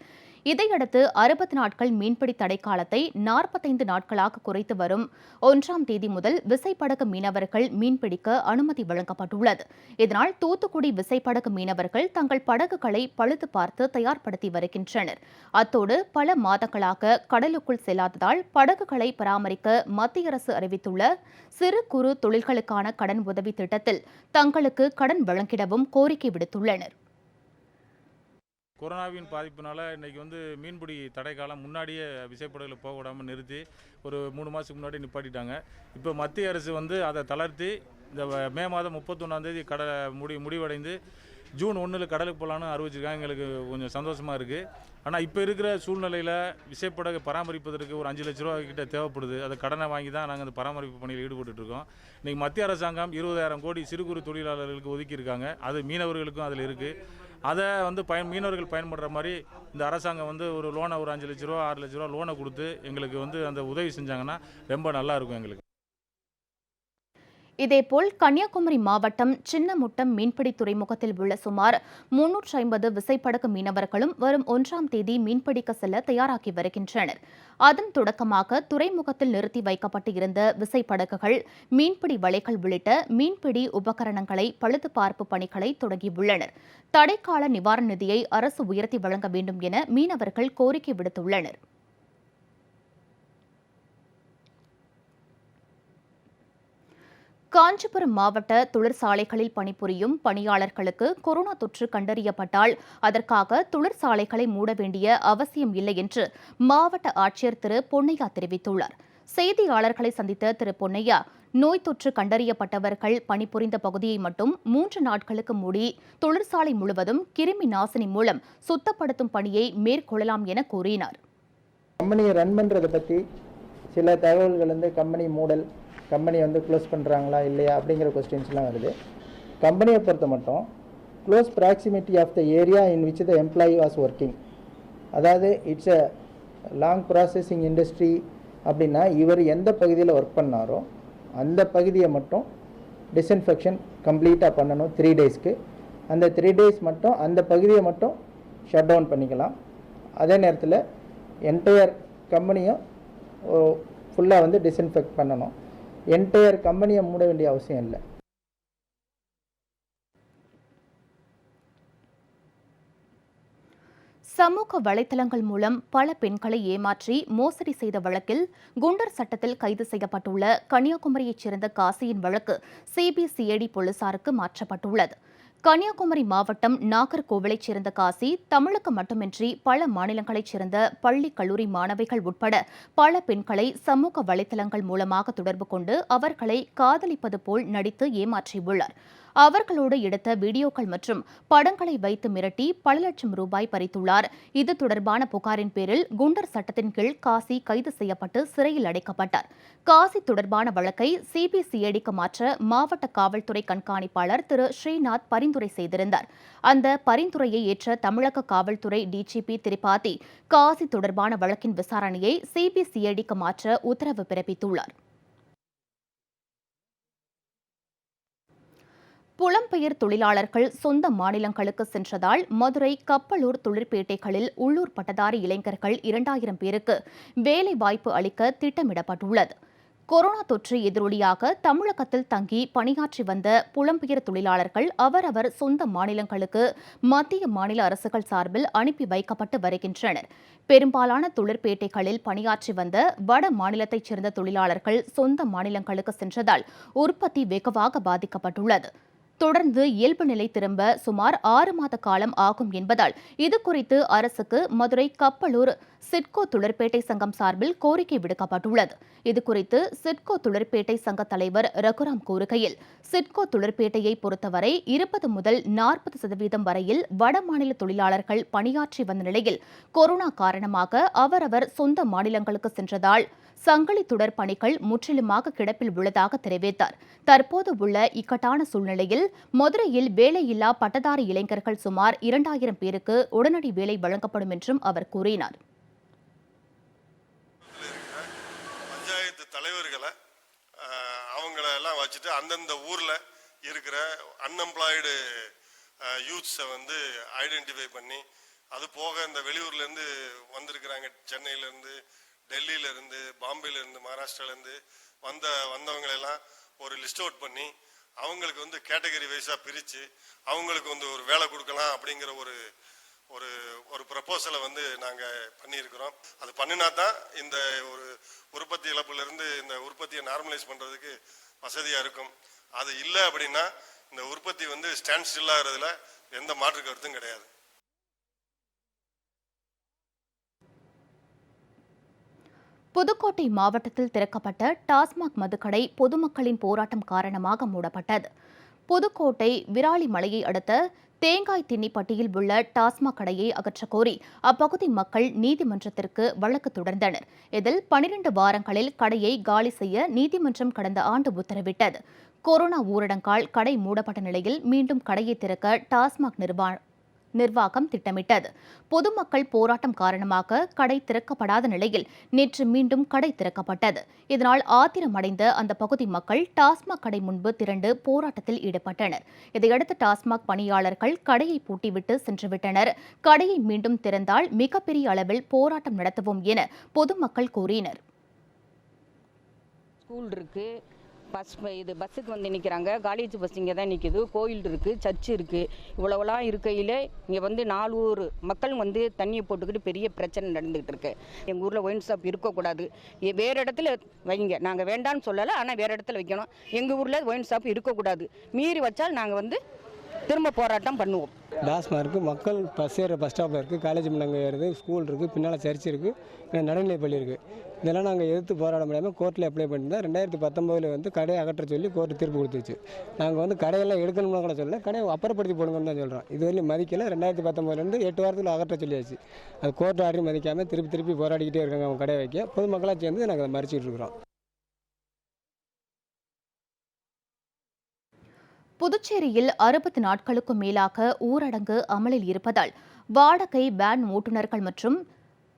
இதையடுத்து 60 நாட்கள் மீன்பிடி தடை காலத்தை 45 நாட்களாக குறைத்து வரும் 1ஆம் தேதி முதல் விசைப்படகு மீனவர்கள் மீன்பிடிக்க அனுமதி வழங்கப்பட்டுள்ளது. இதனால் தூத்துக்குடி விசைப்படகு மீனவர்கள் தங்கள் படகுகளை பழுது பார்த்து தயார்படுத்தி வருகின்றனர். அத்தோடு பல மாதங்களாக கடலுக்குள் செல்லாததால் படகுகளை பராமரிக்க மத்திய அரசு அறிவித்துள்ள சிறு குறு தொழில்களுக்கான கடன் உதவி திட்டத்தில் தங்களுக்கு கடன் வழங்கிடவும் கோரிக்கை விடுத்துள்ளனர். கொரோனாவின் பாதிப்பினால இன்றைக்கி மீன்பிடி தடை காலம் முன்னாடியே விசைப்படகுல போக விடாமல் நிறுத்தி ஒரு 3 மாதத்துக்கு முன்னாடி நிப்பாட்டிட்டாங்க. இப்போ மத்திய அரசு அதை தளர்த்தி இந்த மே மாதம் 31ஆம் தேதி முடிவடைந்து ஜூன் 1 கடலுக்கு போகலான்னு அறிவிச்சிருக்காங்க. எங்களுக்கு கொஞ்சம் சந்தோஷமாக இருக்குது. ஆனால் இப்போ இருக்கிற சூழ்நிலையில் விசைப்படகை பராமரிப்பதற்கு ஒரு 5 லட்ச ரூபா கிட்ட தேவைப்படுது. அதை கடனை வாங்கி தான் நாங்கள் அந்த பராமரிப்பு பணியில் ஈடுபட்டுருக்கோம். இன்றைக்கி மத்திய அரசாங்கம் 20,000 கோடி சிறு குறு தொழிலாளர்களுக்கு ஒதுக்கியிருக்காங்க. அது மீனவர்களுக்கும் அதில் இருக்குது. அதை மீனவர்கள் பயன்படுற மாதிரி இந்த அரசாங்கம் ஒரு லோனை ஒரு 5 லட்ச ரூபா 6 லட்ச ரூபா லோனை கொடுத்து எங்களுக்கு அந்த உதவி செஞ்சாங்கன்னா ரொம்ப நல்லா இருக்கும் எங்களுக்கு. இதேபோல் கன்னியாகுமரி மாவட்டம் சின்னமுட்டம் மீன்பிடி துறைமுகத்தில் உள்ள சுமார் 350 விசைப்படகு மீனவர்களும் வரும் 1ஆம் தேதி மீன்பிடிக்க செல்ல தயாராகி வருகின்றனர். அதன் தொடக்கமாக துறைமுகத்தில் நிறுத்தி வைக்கப்பட்டு இருந்த விசைப்படகுகள், மீன்பிடி வலைகள் உள்ளிட்ட மீன்பிடி உபகரணங்களை பழுது பார்ப்பு பணிகளை தொடங்கியுள்ளனர். தடைக்கால நிவாரண நிதியை அரசு உயர்த்தி வழங்க வேண்டும் என மீனவர்கள் கோரிக்கை விடுத்துள்ளனர். காஞ்சிபுரம் மாவட்ட தொழிற்சாலைகளில் பணிபுரியும் பணியாளர்களுக்கு கொரோனா தொற்று கண்டறியப்பட்டால் அதற்காக தொழிற்சாலைகளை மூட வேண்டிய அவசியம் இல்லை என்று மாவட்ட ஆட்சியர் திரு பொன்னையா தெரிவித்துள்ளார். செய்தியாளர்களை சந்தித்த திரு பொன்னையா, நோய் தொற்று கண்டறியப்பட்டவர்கள் பணிபுரிந்த பகுதியை மட்டும் 3 நாட்களுக்கு மூடி தொழிற்சாலை முழுவதும் கிருமி நாசினி மூலம் சுத்தப்படுத்தும் பணியை மேற்கொள்ளலாம் என கூறினார். கம்பெனியை ரன் பண்ணுறதை பற்றி சில தகவல்கள் கம்பெனி மூடல், கம்பெனி வந்து க்ளோஸ் பண்ணுறாங்களா இல்லையா அப்படிங்கிற கொஸ்டின்ஸ்லாம் வருது. கம்பெனியை பொறுத்த மட்டும் close proximity of the area in which the employee was working, அதாவது it's a long processing industry அப்படின்னா இவர் எந்த பகுதியில் ஒர்க் பண்ணாரோ அந்த பகுதியை மட்டும் டிஸ்இன்ஃபெக்ஷன் கம்ப்ளீட்டாக பண்ணணும் 3 டேஸ்க்கு. அந்த 3 டேஸ் மட்டும் அந்த பகுதியை மட்டும் ஷட் டவுன் பண்ணிக்கலாம். அதே நேரத்தில் என்டையர் கம்பெனியும் ஃபுல்லாக வந்து டிஸ்இன்ஃபெக்ட் பண்ணணும். என்டையர் கம்பெனியை மூட வேண்டிய அவசியம் இல்லை. சமூக வலைதளங்கள் மூலம் பல பெண்களை ஏமாற்றி மோசடி செய்த வழக்கில் குண்டர் சட்டத்தில் கைது செய்யப்பட்டுள்ள கன்னியாகுமரியைச் சேர்ந்த காசியின் வழக்கு சிபிசிஐடி போலீசாருக்கு மாற்றப்பட்டுள்ளது. கன்னியாகுமரி மாவட்டம் நாகர்கோவிலைச் சேர்ந்த காசி தமிழகம் மட்டுமின்றி பல மாநிலங்களைச் சேர்ந்த பள்ளி கல்லூரி மாணவிகள் உட்பட பல பெண்களை சமூக வலைதளங்கள் மூலமாக தொடர்பு கொண்டு அவர்களை காதலிப்பது போல் நடித்து ஏமாற்றியுள்ளார். அவர்களோடு எடுத்த வீடியோக்கள் மற்றும் படங்களை வைத்து மிரட்டி பல லட்சம் ரூபாய் பறித்துள்ளார். இது தொடர்பான புகாரின் பேரில் குண்டர் சட்டத்தின் கீழ் காசி கைது செய்யப்பட்டு சிறையில் அடைக்கப்பட்டார். காசி தொடர்பான வழக்கை சிபிசிஐடிக்கு மாற்ற மாவட்ட காவல்துறை கண்காணிப்பாளர் திரு ஸ்ரீநாத் பரிந்துரை செய்திருந்தார். அந்த பரிந்துரையை ஏற்ற தமிழக காவல்துறை டிஜிபி திரிபாதி காசி தொடர்பான வழக்கின் விசாரணையை சிபிசிஐடிக்கு மாற்ற உத்தரவு பிறப்பித்துள்ளார். புலம்பெயர் தொழிலாளர்கள் சொந்த மாநிலங்களுக்கு சென்றதால் மதுரை, கப்பலூர் தொழிற்பேட்டைகளில் உள்ளூர் பட்டதாரி இளைஞர்கள் 2000 பேருக்கு வேலை வாய்ப்பு அளிக்க திட்டமிடப்பட்டுள்ளது. கொரோனா தொற்று எதிரொலியாக தமிழகத்தில் தங்கி பணியாற்றி வந்த புலம்பெயர் தொழிலாளர்கள் அவரவர் சொந்த மாநிலங்களுக்கு மத்திய, மாநில அரசுகள் சார்பில் அனுப்பி வைக்கப்பட்டு வருகின்றனர். பெரும்பாலான தொழிற்பேட்டைகளில் பணியாற்றி வந்த வட மாநிலத்தைச் சேர்ந்த தொழிலாளர்கள் சொந்த மாநிலங்களுக்கு சென்றதால் உற்பத்தி வெகுவாக பாதிக்கப்பட்டுள்ளது. தொடர்ந்து இயல்பு நிலை திரும்ப சுமார் 6 மாத காலம் ஆகும் என்பதால் இதுகுறித்து அரசுக்கு மதுரை, கப்பலூர் சிட்கோ தொழிற்பேட்டை சங்கம் சார்பில் கோரிக்கை விடுக்கப்பட்டுள்ளது. இதுகுறித்து சிட்கோ தொழிற்பேட்டை சங்க தலைவர் ரகுராம் கூறுகையில், சிட்கோ தொழிற்பேட்டையை பொறுத்தவரை 20 முதல் 40% வரையில் வடமாநில தொழிலாளர்கள் பணியாற்றி வந்த நிலையில் கொரோனா காரணமாக அவரவர் சொந்த மாநிலங்களுக்கு சென்றதால் சங்கிலி தொடர் பணிகள் முற்றிலுமாக கிடப்பில் உள்ளதாக தெரிவித்தார். தற்போது உள்ள இக்கட்டான சூழ்நிலையில் மதுரையில் வேலையில்லா பட்டதாரி இளைஞர்கள் சுமார் 2000 பேருக்கு உடனடி வேலை வழங்கப்படும் என்றும் அவர் கூறினார். பஞ்சாயத்து தலைவர்களை அவங்களெல்லாம் வச்சுட்டு அந்தந்த ஊரில் இருக்கிற அன்எம்ப்ளாய்டு யூத்ஸை வந்து ஐடென்டிஃபை பண்ணி, அது போக இந்த வெளியூர்லேருந்து வந்திருக்கிறாங்க, சென்னையிலேருந்து, டெல்லியிலேருந்து, பாம்பேலேருந்து, மகாராஷ்டிராலேருந்து வந்தவங்களெல்லாம் ஒரு லிஸ்ட் அவுட் பண்ணி அவங்களுக்கு வந்து கேட்டகரி வைஸாக பிரித்து அவங்களுக்கு வந்து ஒரு வேலை கொடுக்கலாம் அப்படிங்கிற ஒரு ஒரு ஒரு ப்ரப்போசலை வந்து நாங்கள் பண்ணியிருக்கிறோம். அது பண்ணினா தான் இந்த ஒரு உற்பத்தி இழப்புலேருந்து இந்த உற்பத்தியை நார்மலைஸ் பண்ணுறதுக்கு வசதியாக இருக்கும். அது இல்லை அப்படின்னா இந்த உற்பத்தி வந்து ஸ்டாண்ட் ஸ்டில் ஆகிறதுல எந்த மாற்று கருத்தும் கிடையாது. புதுக்கோட்டை மாவட்டத்தில் திறக்கப்பட்ட டாஸ்மாக் மதுக்கடை பொதுமக்களின் போராட்டம் காரணமாக மூடப்பட்டது. புதுக்கோட்டை விராலிமலையை அடுத்த தேங்காய் தின்னிப்பட்டியில் உள்ள டாஸ்மாக் கடையை அகற்றக் கோரி அப்பகுதி மக்கள் நீதிமன்றத்திற்கு வழக்கு தொடர்ந்தனர். இதில் 12 வாரங்களில் கடையை காலி செய்ய நீதிமன்றம் கடந்த ஆண்டு உத்தரவிட்டது. கொரோனா ஊரடங்கால் கடை மூடப்பட்ட நிலையில் மீண்டும் கடையை திறக்க டாஸ்மாக் நிர்வாகம் திட்டமிட்டது. பொதுமக்கள் போராட்டம் காரணமாக கடை திறக்கப்படாத நிலையில் நேற்று மீண்டும் கடை திறக்கப்பட்டது. இதனால் ஆத்திரமடைந்த அந்த பகுதி மக்கள் டாஸ்மாக் கடை முன்பு திரண்டு போராட்டத்தில் ஈடுபட்டனர். இதையடுத்து டாஸ்மாக் பணியாளர்கள் கடையை பூட்டிவிட்டு சென்றுவிட்டனர். கடையை மீண்டும் திறந்தால் மிகப்பெரிய அளவில் போராட்டம் நடத்துவோம் என பொதுமக்கள் கூறினர். ஸ்கூல் இருக்கு, பஸ்ஸுக்கு வந்து நிற்கிறாங்க, காலேஜ் பஸ் இங்கே தான் நிற்கிது, கோயில் இருக்குது, சர்ச்சு இருக்குது. இவ்வளோலாம் இருக்கையில் இங்கே வந்து 4 ஊர் மக்கள் வந்து தண்ணியை போட்டுக்கிட்டு பெரிய பிரச்சனை நடந்துகிட்டு இருக்கு. எங்கள் ஊரில் ஒயின் ஷாப் இருக்கக்கூடாது, வேறு இடத்துல வைங்க, நாங்கள் வேண்டான்னு சொல்லலை, ஆனால் வேறு இடத்துல வைக்கணும். எங்கள் ஊரில் ஒயின் ஷாப் இருக்கக்கூடாது, மீறி வச்சால் நாங்கள் வந்து திரும்ப போராட்டம் பண்ணுவோம். டாஸ்மாக் இருக்குது, மக்கள் பஸ் ஸ்டாப்பில் இருக்குது, காலேஜ் முன்னாங்க ஏறுது, ஸ்கூல் இருக்குது, பின்னால் சர்ச் இருக்குது, நடுநிலைப்பள்ளி இருக்குது. இதெல்லாம் நாங்கள் எதிர்த்து போராட முடியாமல் கோர்ட்டில் அப்ளை பண்ணியிருந்தோம். 2019 வந்து கடையை அகற்ற சொல்லி கோர்ட்டு தீர்ப்பு கொடுத்துச்சு. நாங்கள் வந்து கடையெல்லாம் எடுக்கணும்னு கூட சொல்லலை, கடையை அப்புறப்படுத்தி போடுங்கன்னு தான் சொல்கிறோம். இது வரையும் மதிக்கலை. 2019 8 வாரத்தில் அகற்ற சொல்லியாச்சு. அது கோர்ட் ஆர்டரையும் மதிக்காமல் திருப்பி போராடிக்கிட்டே இருக்காங்க. அவங்க கடையை வைக்க பொதுமக்களாக சேர்ந்து நாங்கள் அதை மறிச்சிட்டு இருக்கிறோம். புதுச்சேரியில் 60 நாட்களுக்கும் மேலாக ஊரடங்கு அமலில் இருப்பதால் வாடகை வேன் ஓட்டுநர்கள் மற்றும்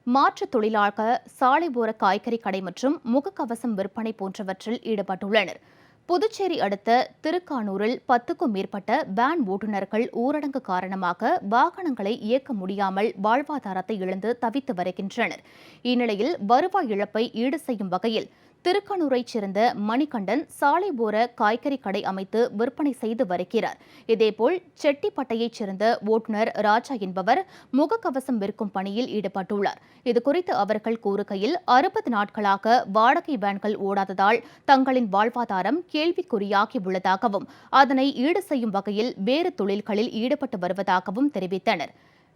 மாற்றுத் தொழிலாளர்கள் சாலையோர காய்கறி கடை மற்றும் முகக்கவசம் விற்பனை போன்றவற்றில் ஈடுபட்டுள்ளனர். புதுச்சேரி அடுத்த திருக்கானூரில் 10க்கும் மேற்பட்ட வேன் ஓட்டுநர்கள் ஊரடங்கு காரணமாக வாகனங்களை இயக்க முடியாமல் வாழ்வாதாரத்தை இழந்து தவித்து வருகின்றனர். இந்நிலையில் வருவாய் இழப்பை ஈடு செய்யும் வகையில் திருக்கனூரைச் சேர்ந்த மணிகண்டன் சாலை ஓர காய்கறி கடை அமைத்து விற்பனை செய்து வருகிறார். இதேபோல் செட்டிப்பட்டையைச் சேர்ந்த ஓட்டுநர் ராஜா என்பவர் முகக்கவசம் விற்கும் பணியில் ஈடுபட்டுள்ளார். இதுகுறித்து அவர்கள் கூறுகையில் 60 நாட்களாக வாடகை வேன்கள் ஓடாததால் தங்களின் வாழ்வாதாரம் கேள்விக்குறியாகி உள்ளதாகவும் அதனை ஈடு செய்யும் வகையில் வேறு தொழில்களில் ஈடுபட்டு வருவதாகவும் தெரிவித்தனர்.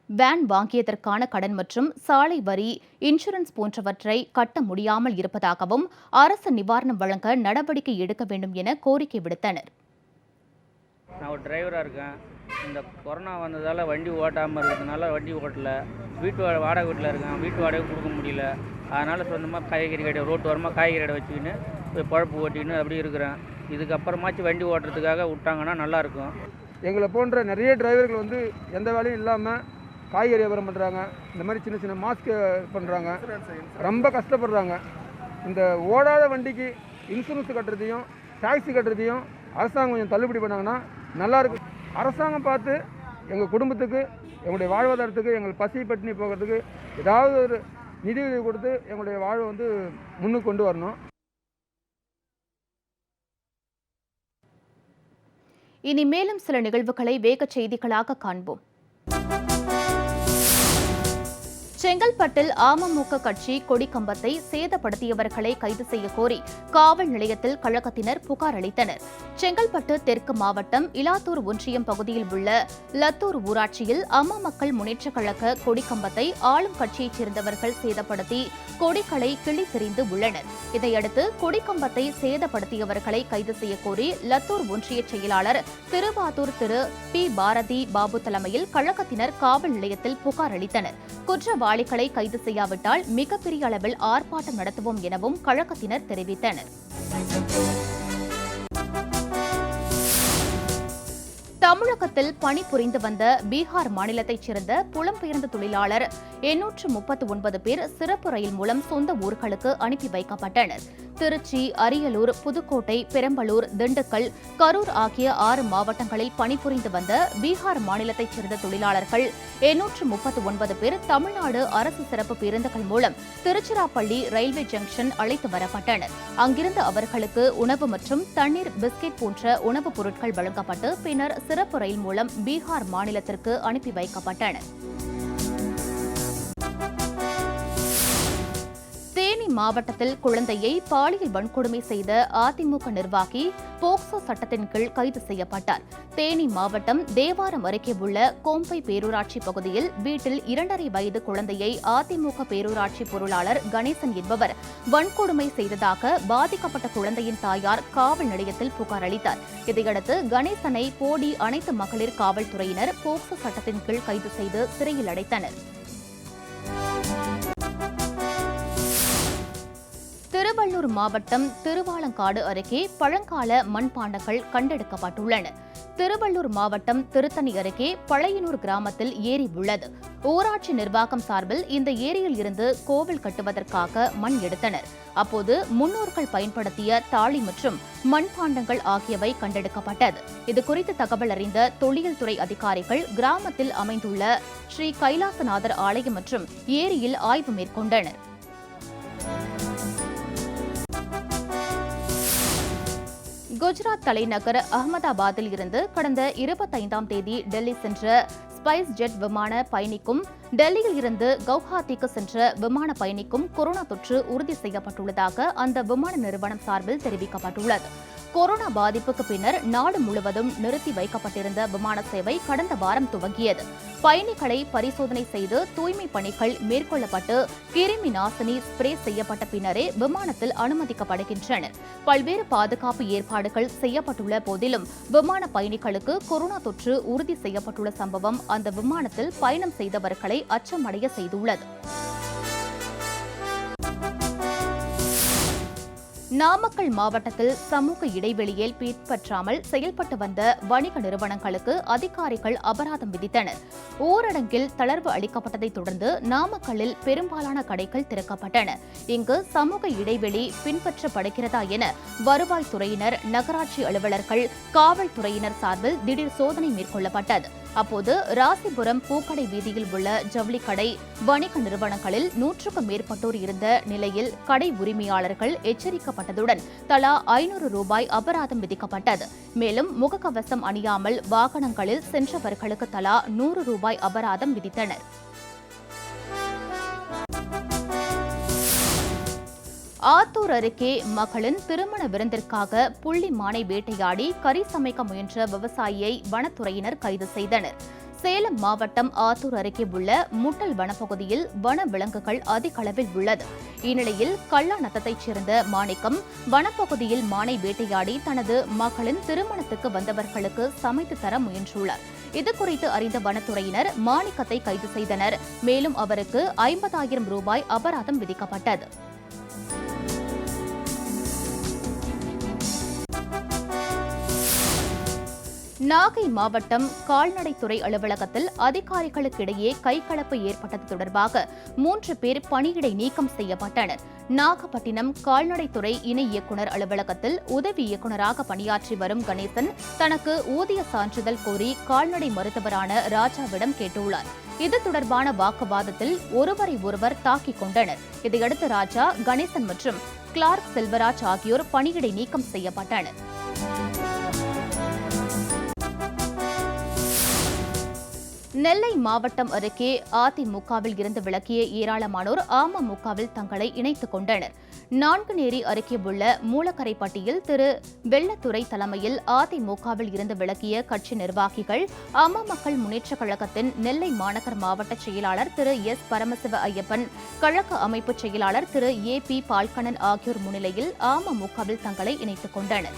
வேன் வாங்கியதற்கான கடன் மற்றும் சாலை வரி, இன்சூரன்ஸ் போன்றவற்றை கட்ட முடியாமல் இருப்பதாகவும் அரசு நிவாரணம் வழங்க நடவடிக்கை எடுக்க வேண்டும் என கோரிக்கை விடுத்தனர். நான் ஒரு டிரைவராக இருக்கேன். இந்த கொரோனா வந்ததால் வண்டி ஓட்டாமல் இருக்கிறதுனால வண்டி ஓட்டல. வாடகை வீட்டில் இருக்கேன். வீட்டு வாடகை கொடுக்க முடியல. அதனால் சொந்தமாக காய்கறி கடை ரோட்டு ஓரமாக காய்கறி கடை வச்சுக்கின்னு போய் பழப்பு ஓட்டின்னு அப்படி இருக்கிறேன். இதுக்கப்புறமாச்சும் வண்டி ஓட்டுறதுக்காக விட்டாங்கன்னா நல்லாயிருக்கும். எங்களை போன்ற நிறைய டிரைவர்கள் வந்து எந்த வேலையும் இல்லாமல் காய்கறி வியாபாரம் பண்ணுறாங்க. இந்த மாதிரி சின்ன சின்ன மாஸ்க் பண்ணுறாங்க. ரொம்ப கஷ்டப்படுறாங்க. இந்த ஓடாத வண்டிக்கு இன்சூரன்ஸ் கட்டுறதையும் டாக்ஸி கட்டுறதையும் அரசாங்கம் கொஞ்சம் தள்ளுபடி பண்ணாங்கன்னா நல்லாயிருக்கும். அரசாங்கம் பார்த்து எங்கள் குடும்பத்துக்கு, எங்களுடைய வாழ்வாதாரத்துக்கு, எங்கள் பசி பட்டினி போகிறதுக்கு ஏதாவது ஒரு நிதி உதவி கொடுத்து எங்களுடைய வாழ்வை வந்து முன்னுக்கு கொண்டு வரணும். இனி மேலும் சில நிகழ்வுகளை வேக செய்திகளாக காண்போம். செங்கல்பட்டில் அமமுக கட்சி கொடிக்கம்பத்தை சேதப்படுத்தியவர்களை கைது செய்ய கோரி காவல் நிலையத்தில் கழகத்தினர் புகார் அளித்தனர். செங்கல்பட்டு தெற்கு மாவட்டம் இலாத்தூர் ஒன்றியம் பகுதியில் உள்ள லத்தூர் ஊராட்சியில் அம்மா மக்கள் முன்னேற்றக் கழக கொடிக்கம்பத்தை ஆளும் கட்சியைச் சேர்ந்தவர்கள் சேதப்படுத்தி கொடிகளை கிழித்தெறிந்து உள்ளனர். இதையடுத்து கொடிக்கம்பத்தை சேதப்படுத்தியவர்களை கைது செய்ய கோரி லத்தூர் ஒன்றிய செயலாளர் திருவாத்தூர் திரு பி பாரதி பாபு தலைமையில் கழகத்தினர் காவல் நிலையத்தில் புகார் அளித்தனர். குற்றவாளிகளை கைது செய்யாவிட்டால் மிகப்பெரிய அளவில் ஆர்ப்பாட்டம் நடத்துவோம் எனவும் கழகத்தினர் தெரிவித்தனர். தமிழகத்தில் பணிபுரிந்து வந்த பீகார் மாநிலத்தைச் சேர்ந்த புலம்பெயர்ந்த தொழிலாளர் 839 பேர் சிறப்பு ரயில் மூலம் சொந்த ஊர்களுக்கு அனுப்பி வைக்கப்பட்டனர். திருச்சி, அரியலூர், புதுக்கோட்டை, பெரம்பலூர், திண்டுக்கல், கரூர் ஆகிய 6 மாவட்டங்களில் பணிபுரிந்து வந்த பீகார் மாநிலத்தைச் சேர்ந்த தொழிலாளர்கள் 839 பேர் தமிழ்நாடு அரசு சிறப்பு பேருந்துகள் மூலம் திருச்சிராப்பள்ளி ரயில்வே ஜங்ஷன் அழைத்து வரப்பட்டனர். அங்கிருந்து அவர்களுக்கு உணவு மற்றும் தண்ணீர், பிஸ்கெட் போன்ற உணவுப் பொருட்கள் வழங்கப்பட்டு பின்னர் சிறப்பு ரயில் மூலம் பீகார் மாநிலத்திற்கு அனுப்பி வைக்கப்பட்டனர். தேனி மாவட்டத்தில் குழந்தையை பாலியல் வன்கொடுமை செய்த அதிமுக நிர்வாகி போக்சோ சட்டத்தின் கீழ் கைது செய்யப்பட்டார். தேனி மாவட்டம் தேவாரம் அருகே உள்ள கோம்பை பேரூராட்சி பகுதியில் வீட்டில் 2.5 வயது குழந்தையை அதிமுக பேரூராட்சி பொருளாளர் கணேசன் என்பவர் வன்கொடுமை செய்ததாக பாதிக்கப்பட்ட குழந்தையின் தாயார் காவல் நிலையத்தில் புகார் அளித்தார். இதையடுத்து கணேசனை போடி அனைத்து மகளிர் காவல்துறையினர் போக்சோ சட்டத்தின் கீழ் கைது செய்து சிறையில் அடைத்தனர். திருவள்ளூர் மாவட்டம் திருவாலங்காடு அருகே பழங்கால மண்பாண்டங்கள் கண்டெடுக்கப்பட்டுள்ளன. திருவள்ளூர் மாவட்டம் திருத்தணி அருகே பழையனூர் கிராமத்தில் ஏரி உள்ளது. ஊராட்சி நிர்வாகம் சார்பில் இந்த ஏரியில் இருந்து கோவில் கட்டுவதற்காக மண் எடுத்தனர். அப்போது முன்னோர்கள் பயன்படுத்திய தாளி மற்றும் மண்பாண்டங்கள் ஆகியவை கண்டெடுக்கப்பட்டது. இதுகுறித்து தகவல் அறிந்த தொல்லியல் துறை அதிகாரிகள் கிராமத்தில் அமைந்துள்ள ஸ்ரீ கைலாசநாதர் ஆலயம் மற்றும் ஏரியில் ஆய்வு மேற்கொண்டனர். குஜராத் தலைநகர் அகமதாபாத்தில் இருந்து கடந்த 25ஆம் தேதி டெல்லி சென்ற ஸ்பைஸ் ஜெட் விமான பயணிக்கும் டெல்லியில் இருந்து கவுஹாத்திக்கு சென்ற விமான பயணிக்கும் கொரோனா தொற்று உறுதி செய்யப்பட்டுள்ளதாக அந்த விமான நிறுவனம் சார்பில் தெரிவிக்கப்பட்டுள்ளது. கொரோனா பாதிப்புக்கு பின்னர் நாடு முழுவதும் நிறுத்தி வைக்கப்பட்டிருந்த விமான சேவை கடந்த வாரம் துவங்கியது. பயணிகளை பரிசோதனை செய்து தூய்மை பணிகள் மேற்கொள்ளப்பட்டு கிருமி நாசினி ஸ்ப்ரே செய்யப்பட்ட பின்னரே விமானத்தில் அனுமதிக்கப்படுகின்றனர். பல்வேறு பாதுகாப்பு ஏற்பாடுகள் செய்யப்பட்டுள்ள போதிலும் விமான பயணிகளுக்கு கொரோனா தொற்று உறுதி செய்யப்பட்டுள்ள சம்பவம் அந்த விமானத்தில் பயணம் செய்தவர்களை அச்சமடைய செய்துள்ளது. நாமக்கல் மாவட்டத்தில் சமூக இடைவெளியை பின்பற்றாமல் செயல்பட்டு வந்த வணிக நிறுவனங்களுக்கு அதிகாரிகள் அபராதம் விதித்தனர். ஊரடங்கில் தளர்வு அளிக்கப்பட்டதைத் தொடர்ந்து நாமக்கல்லில் பெரும்பாலான கடைகள் திறக்கப்பட்டன. இங்கு சமூக இடைவெளி பின்பற்றப்படுகிறதா என வருவாய்த்துறையினர், நகராட்சி அலுவலர்கள், காவல்துறையினர் சார்பில் திடீர் சோதனை மேற்கொள்ளப்பட்டது. அப்போது ராசிபுரம் பூக்கடை வீதியில் உள்ள ஜவுளிக்கடை, வணிக நிறுவனங்களில் 100க்கும் மேற்பட்டோர் இருந்த நிலையில் கடை உரிமையாளர்கள் எச்சரிக்கப்பட்டதுடன் தலா 500 ரூபாய் அபராதம் விதிக்கப்பட்டது. மேலும் முகக்கவசம் அணியாமல் வாகனங்களில் சென்றவர்களுக்கு தலா 100 ரூபாய் அபராதம் விதித்தனர். ஆத்தூர் அருகே மகளின் திருமண விருந்திற்காக புள்ளி மானை வேட்டையாடி கறி சமைக்க முயன்ற விவசாயியை வனத்துறையினர் கைது செய்தனர். சேலம் மாவட்டம் ஆத்தூர் அருகே உள்ள முட்டல் வனப்பகுதியில் வன விலங்குகள் அதிக அளவில் உள்ளது. இந்நிலையில் கல்லாநத்தத்தைச் சேர்ந்த மாணிக்கம் வனப்பகுதியில் மானை வேட்டையாடி தனது மகளின் திருமணத்துக்கு வந்தவர்களுக்கு சமைத்து தர முயன்றுள்ளார். இதுகுறித்து அறிந்த வனத்துறையினர் மாணிக்கத்தை கைது செய்தனர். மேலும் அவருக்கு 50,000 ரூபாய் அபராதம் விதிக்கப்பட்டது. நாகை மாவட்டம் கால்நடைத்துறை அலுவலகத்தில் அதிகாரிகளுக்கிடையே கைகலப்பு ஏற்பட்டது தொடர்பாக 3 பேர் பணியிடை நீக்கம் செய்யப்பட்டனர். நாகப்பட்டினம் கால்நடைத்துறை இணை இயக்குநர் அலுவலகத்தில் உதவி இயக்குநராக பணியாற்றி வரும் கணேசன் தனக்கு ஊதிய சான்றிதழ் கோரி கால்நடை மருத்துவரான ராஜாவிடம் கேட்டுள்ளார். இது தொடர்பான வாக்குவாதத்தில் ஒருவரை ஒருவர் தாக்கிக் கொண்டனர். இதையடுத்து ராஜா, கணேசன் மற்றும் கிளார்க் செல்வராஜ் ஆகியோர் பணியிடை நீக்கம் செய்யப்பட்டனர். நெல்லை மாவட்டம் அருகே அதிமுகவில் இருந்து விலகிய ஏராளமானோர் அமமுகவில் தங்களை இணைத்துக் கொண்டனர். நான்குநேரி அருகே உள்ள மூலக்கரைப்பட்டியில் திரு வெள்ளத்துறை தலைமையில் அதிமுகவில் இருந்து விலகிய கட்சி நிர்வாகிகள் அம்மா மக்கள் முன்னேற்றக் கழகத்தின் நெல்லை மாநகர் மாவட்ட செயலாளர் திரு எஸ் பரமசிவ ஐயப்பன், கழக அமைப்பு செயலாளர் திரு AP பால்கண்ணன் ஆகியோர் முன்னிலையில் அமமுகவில் தங்களை இணைத்துக் கொண்டனர்.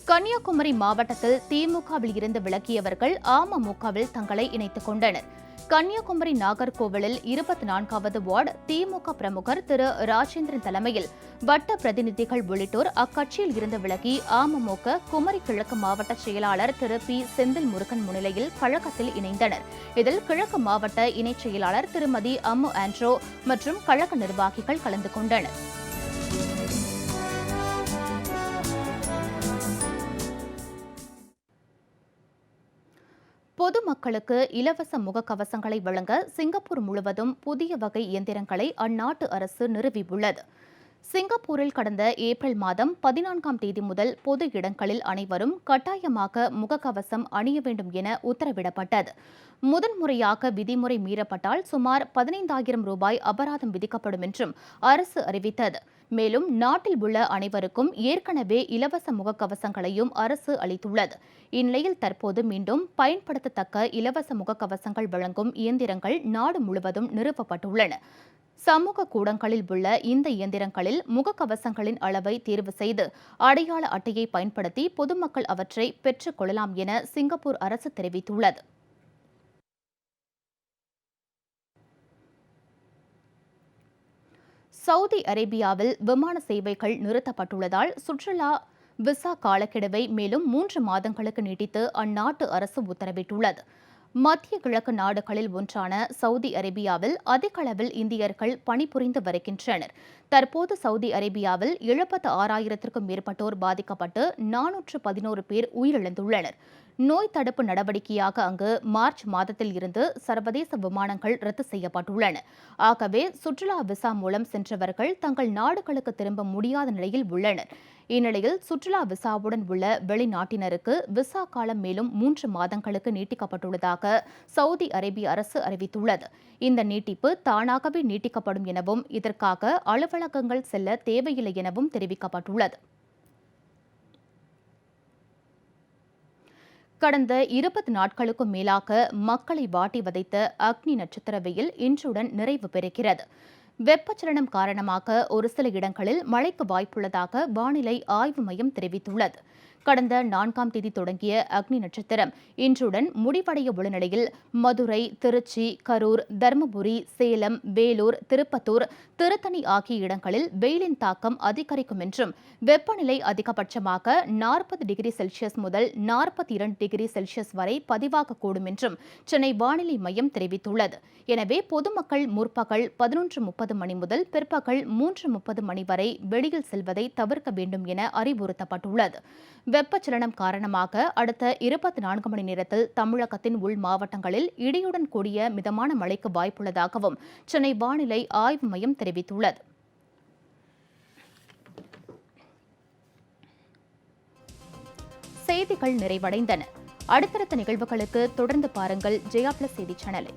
கன்னியாகுமரி மாவட்டத்தில் திமுகவில் இருந்து விலகியவர்கள் அமமுகவில் தங்களை இணைத்துக் கொண்டனர். கன்னியாகுமரி நாகர்கோவிலில் 24வது வார்டு திமுக பிரமுகர் திரு ராஜேந்திரன் தலைமையில் வட்ட பிரதிநிதிகள் உள்ளிட்டோர் அக்கட்சியில் இருந்து விலகி அமமுக குமரி கிழக்கு மாவட்ட செயலாளர் திரு P செந்தில் முருகன் முன்னிலையில் கழகத்தில் இணைந்தனர். இதில் கிழக்கு மாவட்ட இணைச் செயலாளர் திருமதி அம்மு ஆண்ட்ரோ மற்றும் கழக நிர்வாகிகள் கலந்து கொண்டனர். பொதுமக்களுக்கு இலவச முகக்கவசங்களை வழங்க சிங்கப்பூர் முழுவதும் புதிய வகை இயந்திரங்களை அந்நாட்டு அரசு நிறுவியுள்ளது. சிங்கப்பூரில் கடந்த ஏப்ரல் மாதம் 14ஆம் தேதி முதல் பொது இடங்களில் அனைவரும் கட்டாயமாக முகக்கவசம் அணிய வேண்டும் என உத்தரவிடப்பட்டது. முதன்முறையாக விதிமுறை மீறப்பட்டால் சுமார் 15,000 ரூபாய் அபராதம் விதிக்கப்படும் என்றும் அரசு அறிவித்தது. மேலும் நாட்டில் உள்ள அனைவருக்கும் ஏற்கனவே இலவச முகக்கவசங்களையும் அரசு அளித்துள்ளது. இந்நிலையில் தற்போது மீண்டும் பயன்படுத்தத்தக்க இலவச முகக்கவசங்கள் வழங்கும் இயந்திரங்கள் நாடு முழுவதும் நிறுவப்பட்டுள்ளன. சமூக கூடங்களில் உள்ள இந்த இயந்திரங்களில் முகக்கவசங்களின் அளவை தேர்வு செய்து அடையாள அட்டையை பயன்படுத்தி பொதுமக்கள் அவற்றை பெற்றுக் கொள்ளலாம் என சிங்கப்பூர் அரசு தெரிவித்துள்ளது. சவுதி அரேபியாவில் விமான சேவைகள் நிறுத்தப்பட்டுள்ளதால் சுற்றுலா விசா காலக்கெடுவை மேலும் 3 மாதங்களுக்கு நீட்டித்து அந்நாட்டு அரசு உத்தரவிட்டுள்ளது. மத்திய கிழக்கு நாடுகளில் ஒன்றான சவுதி அரேபியாவில் அதிக அளவில் இந்தியர்கள் பணிபுரிந்து வருகின்றனர். தற்போது சவுதி அரேபியாவில் 76,000க்கும் மேற்பட்டோர் பாதிக்கப்பட்டு 411 பேர் உயிரிழந்துள்ளனர். நோய் தடுப்பு நடவடிக்கையாக அங்கு மார்ச் மாதத்தில் இருந்து சர்வதேச விமானங்கள் ரத்து செய்யப்பட்டுள்ளன. ஆகவே சுற்றுலா விசா மூலம் சென்றவர்கள் தங்கள் நாடுகளுக்கு திரும்ப முடியாத நிலையில் உள்ளனர். இந்நிலையில் சுற்றுலா விசாவுடன் உள்ள வெளிநாட்டினருக்கு விசா காலம் மேலும் 3 மாதங்களுக்கு நீட்டிக்கப்பட்டுள்ளதாக சவுதி அரேபிய அரசு அறிவித்துள்ளது. இந்த நீட்டிப்பு தானாகவே நீட்டிக்கப்படும் எனவும் இதற்காக அலுவலகங்கள் செல்ல தேவையில்லை எனவும் தெரிவிக்கப்பட்டுள்ளது. கடந்த 20 நாட்களுக்கும் மேலாக மக்களை வாட்டி வதைத்த அக்னி நட்சத்திர வெயில் இன்றுடன் நிறைவு பெறுகிறது. வெப்பச்சலனம் காரணமாக ஒரு சில இடங்களில் மழைக்கு வாய்ப்புள்ளதாக வானிலை ஆய்வு மையம் தெரிவித்துள்ளது. கடந்த 4ஆம் தேதி தொடங்கிய அக்னி நட்சத்திரம் இன்றுடன் முடிவடைய உள்ள நிலையில் மதுரை, திருச்சி, கரூர், தருமபுரி, சேலம், வேலூர், திருப்பத்தூர், திருத்தணி ஆகிய இடங்களில் வெயிலின் தாக்கம் அதிகரிக்கும் என்றும் வெப்பநிலை அதிகபட்சமாக 40 டிகிரி செல்சியஸ் முதல் 42 டிகிரி செல்சியஸ் வரை பதிவாகக்கூடும் என்றும் சென்னை வானிலை மையம் தெரிவித்துள்ளது. எனவே பொதுமக்கள் முற்பகல் 11:30 மணி முதல் பிற்பகல் 3:30 மணி வரை வெளியில் செல்வதை தவிர்க்க வேண்டும் என அறிவுறுத்தப்பட்டுள்ளது. வெப்பச்சலனம் காரணமாக அடுத்த 24 மணி நேரத்தில் தமிழகத்தின் உள் மாவட்டங்களில் இடியுடன் கூடிய மிதமான மழைக்கு வாய்ப்புள்ளதாகவும் சென்னை வானிலை ஆய்வு மையம் தெரிவித்துள்ளது. செய்திகள் நிறைவடைந்தன. அடுத்தடுத்த நிகழ்வுகளுக்கு தொடர்ந்து பாருங்கள் ஜெயா பிளஸ் செய்தி சேனலை.